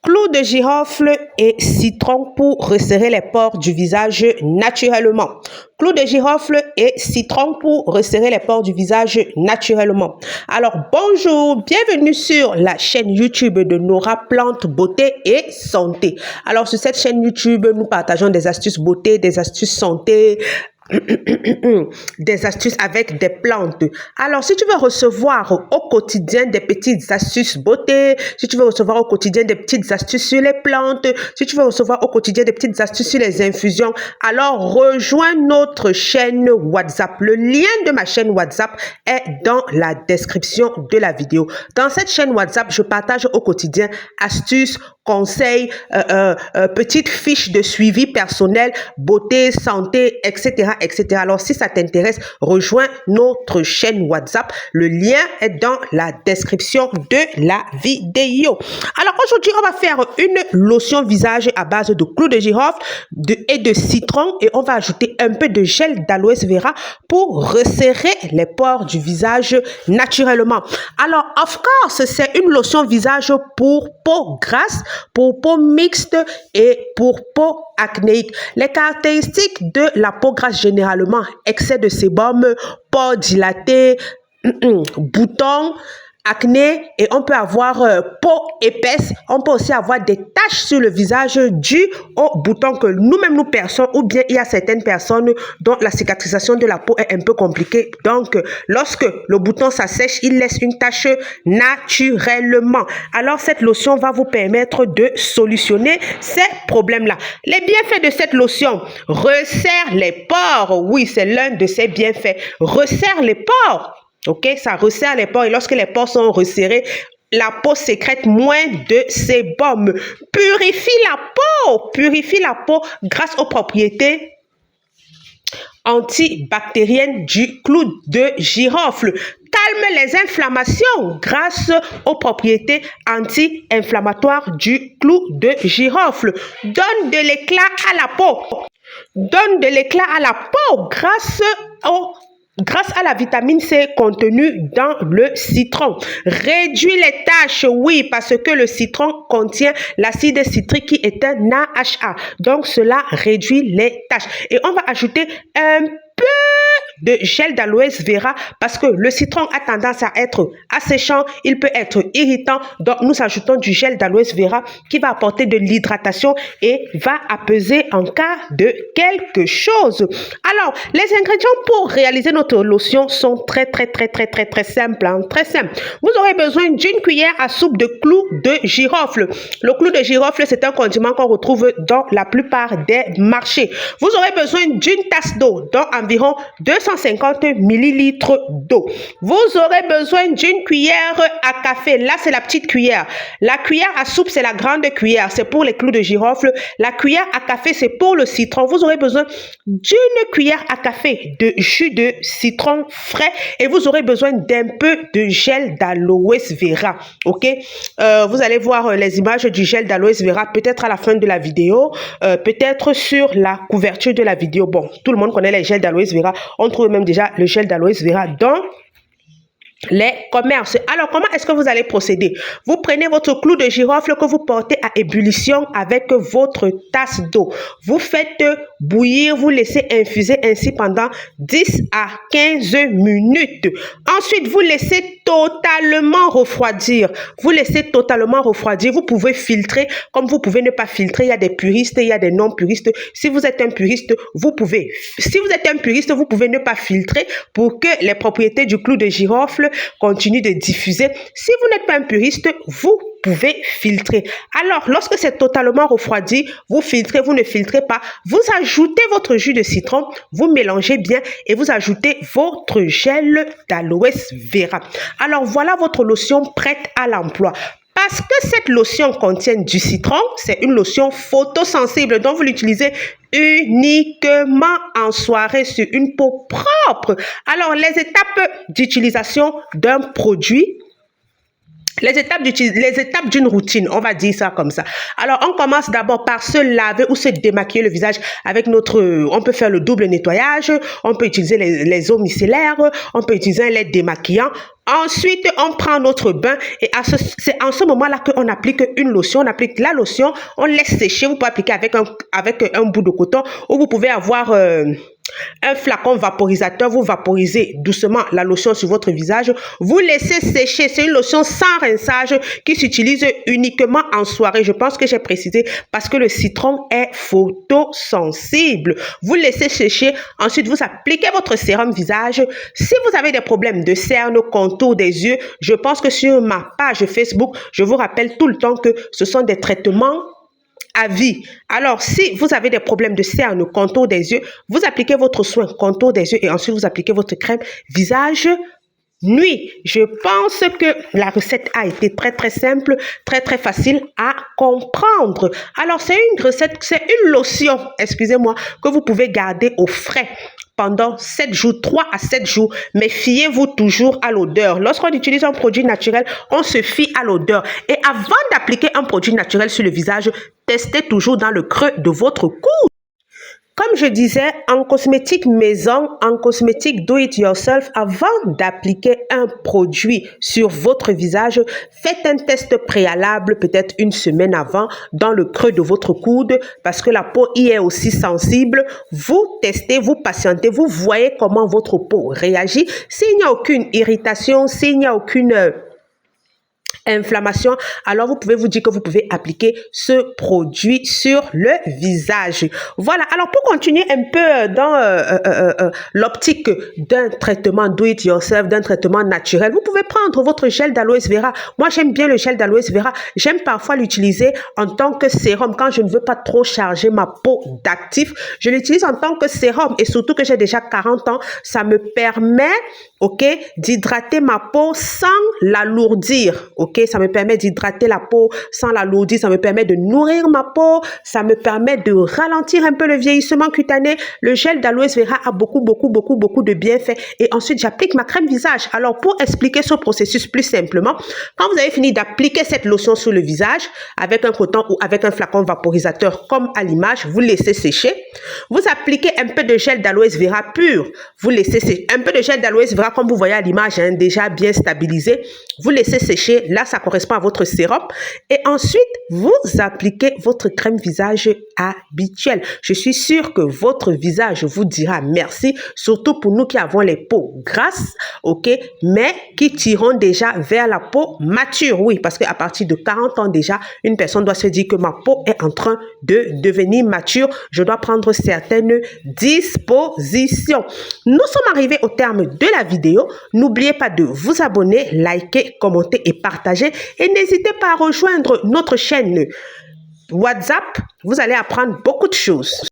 Clou de girofle et citron pour resserrer les pores du visage naturellement. Clou de girofle et citron pour resserrer les pores du visage naturellement. Alors bonjour, bienvenue sur la chaîne YouTube de Nora Plante Beauté et Santé. Alors sur cette chaîne YouTube, nous partageons des astuces beauté, des astuces santé, des astuces avec des plantes. Alors, si tu veux recevoir au quotidien des petites astuces beauté, si tu veux recevoir au quotidien des petites astuces sur les plantes, si tu veux recevoir au quotidien des petites astuces sur les infusions, alors rejoins notre chaîne WhatsApp. Le lien de ma chaîne WhatsApp est dans la description de la vidéo. Dans cette chaîne WhatsApp, je partage au quotidien astuces, conseils, petites fiches de suivi personnel, beauté, santé, etc., etc. Alors, si ça t'intéresse, rejoins notre chaîne WhatsApp. Le lien est dans la description de la vidéo. Alors, aujourd'hui, on va faire une lotion visage à base de clou de girofle et de citron et on va ajouter un peu de gel d'aloe vera pour resserrer les pores du visage naturellement. Alors, of course, c'est une lotion visage pour peau grasse, pour peau mixte et pour peau acnéique. Les caractéristiques de la peau grasse généralement, excès de sébum, pores dilatés, boutons, acné et on peut avoir peau épaisse. On peut aussi avoir des taches sur le visage dues aux boutons que nous-mêmes nous perçons ou bien il y a certaines personnes dont la cicatrisation de la peau est un peu compliquée. Donc, lorsque le bouton s'assèche, il laisse une tache naturellement. Alors, cette lotion va vous permettre de solutionner ces problèmes-là. Les bienfaits de cette lotion: resserre les pores. Oui, c'est l'un de ses bienfaits. Resserre les pores. Ok, ça resserre les pores et lorsque les pores sont resserrés, la peau sécrète moins de sébum. Purifie la peau grâce aux propriétés antibactériennes du clou de girofle. Calme les inflammations grâce aux propriétés anti-inflammatoires du clou de girofle. Donne de l'éclat à la peau. Donne de l'éclat à la peau grâce à la vitamine C contenue dans le citron. Réduit les taches, oui, parce que le citron contient l'acide citrique qui est un AHA. Donc, cela réduit les taches. Et on va ajouter un peu de gel d'aloe vera parce que le citron a tendance à être asséchant, il peut être irritant. Donc, nous ajoutons du gel d'aloe vera qui va apporter de l'hydratation et va apaiser en cas de quelque chose. Alors, les ingrédients pour réaliser notre lotion sont très simples. Très simples. Vous aurez besoin d'une cuillère à soupe de clou de girofle. Le clou de girofle, c'est un condiment qu'on retrouve dans la plupart des marchés. Vous aurez besoin d'une tasse d'eau, dont environ 250 ml d'eau. Vous aurez besoin d'une cuillère à café. Là, c'est la petite cuillère. La cuillère à soupe, c'est la grande cuillère. C'est pour les clous de girofle. La cuillère à café, c'est pour le citron. Vous aurez besoin d'une cuillère à café de jus de citron frais et vous aurez besoin d'un peu de gel d'aloe vera. Ok, vous allez voir les images du gel d'aloe vera peut-être à la fin de la vidéo, peut-être sur la couverture de la vidéo. Bon, tout le monde connaît les gels d'aloe vera. On trouve même déjà le gel d'aloe vera dans les commerces. Alors, comment est-ce que vous allez procéder? Vous prenez votre clou de girofle que vous portez à ébullition avec votre tasse d'eau. Vous faites bouillir, vous laissez infuser ainsi pendant 10 à 15 minutes. Ensuite, vous laissez totalement refroidir. Vous laissez totalement refroidir. Vous pouvez filtrer comme vous pouvez ne pas filtrer. Il y a des puristes, il y a des non-puristes. Si vous êtes un puriste, vous pouvez. Si vous êtes un puriste, vous pouvez ne pas filtrer pour que les propriétés du clou de girofle continue de diffuser. Si vous n'êtes pas un puriste, vous pouvez filtrer. Alors, lorsque c'est totalement refroidi, vous filtrez, vous ne filtrez pas, vous ajoutez votre jus de citron, vous mélangez bien et vous ajoutez votre gel d'aloe vera. Alors, voilà votre lotion prête à l'emploi. Parce que cette lotion contient du citron, c'est une lotion photosensible, donc vous l'utilisez uniquement en soirée sur une peau propre. Alors, les étapes d'utilisation d'un produit Les étapes d'une routine, on va dire ça comme ça. Alors, on commence d'abord par se laver ou se démaquiller le visage avec on peut faire le double nettoyage, on peut utiliser les eaux micellaires, on peut utiliser un lait démaquillant. Ensuite, on prend notre bain et c'est en ce moment-là qu'on applique une lotion. On applique la lotion, on laisse sécher. Vous pouvez appliquer avec un bout de coton ou vous pouvez avoir un flacon vaporisateur. Vous vaporisez doucement la lotion sur votre visage. Vous laissez sécher. C'est une lotion sans rinçage qui s'utilise uniquement en soirée. Je pense que j'ai précisé parce que le citron est photosensible. Vous laissez sécher. Ensuite, vous appliquez votre sérum visage. Si vous avez des problèmes de cernes, contour des yeux, je pense que sur ma page Facebook, je vous rappelle tout le temps que ce sont des traitements à vie. Alors, si vous avez des problèmes de cernes, contour des yeux, vous appliquez votre soin contour des yeux et ensuite vous appliquez votre crème visage nuit. Je pense que la recette a été très simple, très facile à comprendre. Alors, c'est une recette, c'est une lotion, excusez-moi, que vous pouvez garder au frais pendant 7 jours, 3 à 7 jours, mais fiez-vous toujours à l'odeur. Lorsqu'on utilise un produit naturel, on se fie à l'odeur. Et avant d'appliquer un produit naturel sur le visage, testez toujours dans le creux de votre cou. Comme je disais, en cosmétique maison, en cosmétique do-it-yourself, avant d'appliquer un produit sur votre visage, faites un test préalable, peut-être une semaine avant, dans le creux de votre coude, parce que la peau y est aussi sensible. Vous testez, vous patientez, vous voyez comment votre peau réagit. S'il n'y a aucune irritation, s'il n'y a aucune inflammation, alors vous pouvez vous dire que vous pouvez appliquer ce produit sur le visage. Voilà, alors pour continuer un peu dans l'optique d'un traitement do-it-yourself, d'un traitement naturel, vous pouvez prendre votre gel d'aloe vera. Moi, j'aime bien le gel d'aloe vera. J'aime parfois l'utiliser en tant que sérum. Quand je ne veux pas trop charger ma peau d'actif, je l'utilise en tant que sérum et surtout que j'ai déjà 40 ans, ça me permet, ok, d'hydrater ma peau sans l'alourdir, ok. Ça me permet d'hydrater la peau sans l'alourdir, ça me permet de nourrir ma peau, ça me permet de ralentir un peu le vieillissement cutané. Le gel d'aloe vera a beaucoup de bienfaits. Et ensuite, j'applique ma crème visage. Alors, pour expliquer ce processus plus simplement, quand vous avez fini d'appliquer cette lotion sur le visage, avec un coton ou avec un flacon vaporisateur comme à l'image, vous laissez sécher. Vous appliquez un peu de gel d'aloe vera pur. Vous laissez sécher. Un peu de gel d'aloe vera, comme vous voyez à l'image, hein, déjà bien stabilisé. Vous laissez sécher. Là, ça correspond à votre sérum. Et ensuite, vous appliquez votre crème visage habituelle. Je suis sûre que votre visage vous dira merci, surtout pour nous qui avons les peaux grasses, ok, mais qui tirons déjà vers la peau mature. Oui, parce qu'à partir de 40 ans déjà, une personne doit se dire que ma peau est en train de devenir mature. Je dois prendre certaines dispositions. Nous sommes arrivés au terme de la vidéo. N'oubliez pas de vous abonner, liker, commenter et partager. Et n'hésitez pas à rejoindre notre chaîne WhatsApp. Vous allez apprendre beaucoup de choses.